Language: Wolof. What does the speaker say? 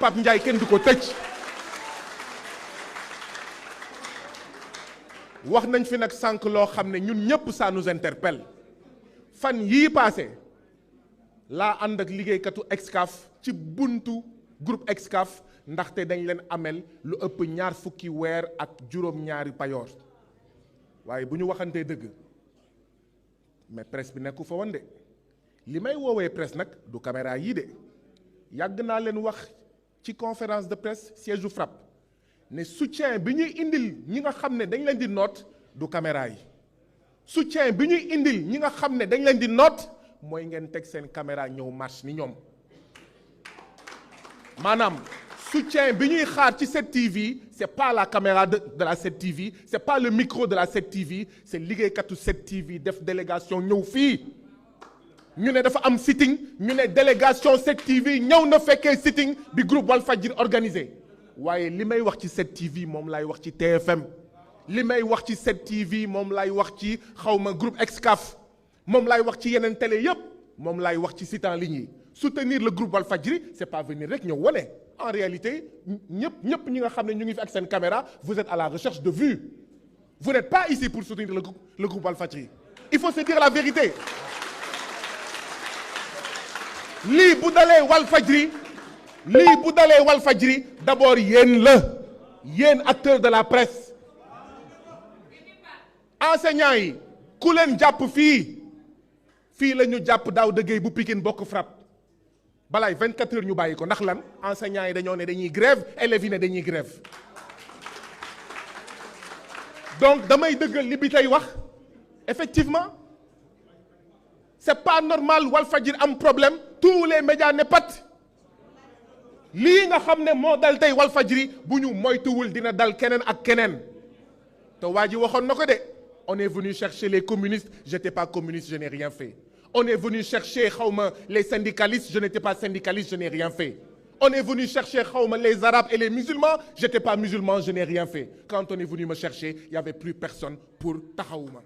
Pape Ndiaye kenn du ko tëj. wax nañ fi nag sànq loo xam ne ñun ñëpp ça nous interpelle fan yii passé laa ànd ak liggéeykatu Excaf ci buntu groupe Excaf ndaxte dañ leen amel lu ëpp 20 fukki weer ak juróom-ñaari payoor waaye bu ñu waxantee dëgg mais presse bi nekku fa woon de li may woowee presse nag du caméra yii de yàgg naa leen wax ci conférence de presse siège u FRAPP ne soutien bi ñuy indil ñi nga xam ne dañ leen di noot du caméra yi soutien bi ñuy indil ñi nga xam ne dañ leen di noot mooy ngeen teg seen caméra ñëw marche ni ñoom maanaam soutien bi ñuy xaar ci 7TV c'est pas la caméra de la 7TV c'est pas le micro de la 7TV c'est liggéeykatu 7TV def délégation ñëw fii ñu ne dafa am sitting ñu ne délégation 7TV ñëw na fekkee sitting bi groupe Walfadjri organisé waaye li may wax ci 7TV moom laay wax ci TFM li may wax ci 7TV moom laay wax ci xawma groupe Excaf moom laay wax ci yeneen télé yépp moom laay wax ci site en ligne yi soutenir le groupe Walfadjri c'est pas venir rek ñëw wane en réalité ñëpp ñi nga xam ne ñu ngi fi ak seen caméra vous êtes à la recherche de vues vous n'êtes pas ici pour soutenir le groupe Walfadjri il faut se dire la vérité lii bu dalee Walfadjri d'abord yéen la yéen acteurs de la presse enseignants yi ku leen jàpp fii la ñu jàpp Daouda Gueye bu Pikine bokk FRAPP balaay 24 heures ñu bàyyi ko ndax lan enseignants yi dañoo ne dañuy grève élèves yi ne dañuy grève donc damay dëggal li bi tey wax effectivement c'est pas normal Walfadjri am problème tous les médias ne pat lii nga xam ne moo dal tey Walfadjri bu ñu moytuwul dina dal keneen ak keneen te waa ji waxoon na ko de on est venu chercher les communistes j'étais pas communiste je n'ai rien fait on est venu chercher xawma les syndicalistes je n'étais pas syndicaliste je n'ai rien fait on est venu chercher xawma les arabes et les musulmans j'étais pas musulman je n'ai rien fait quand on est venu me chercher il y avait plus personne pour taxawuma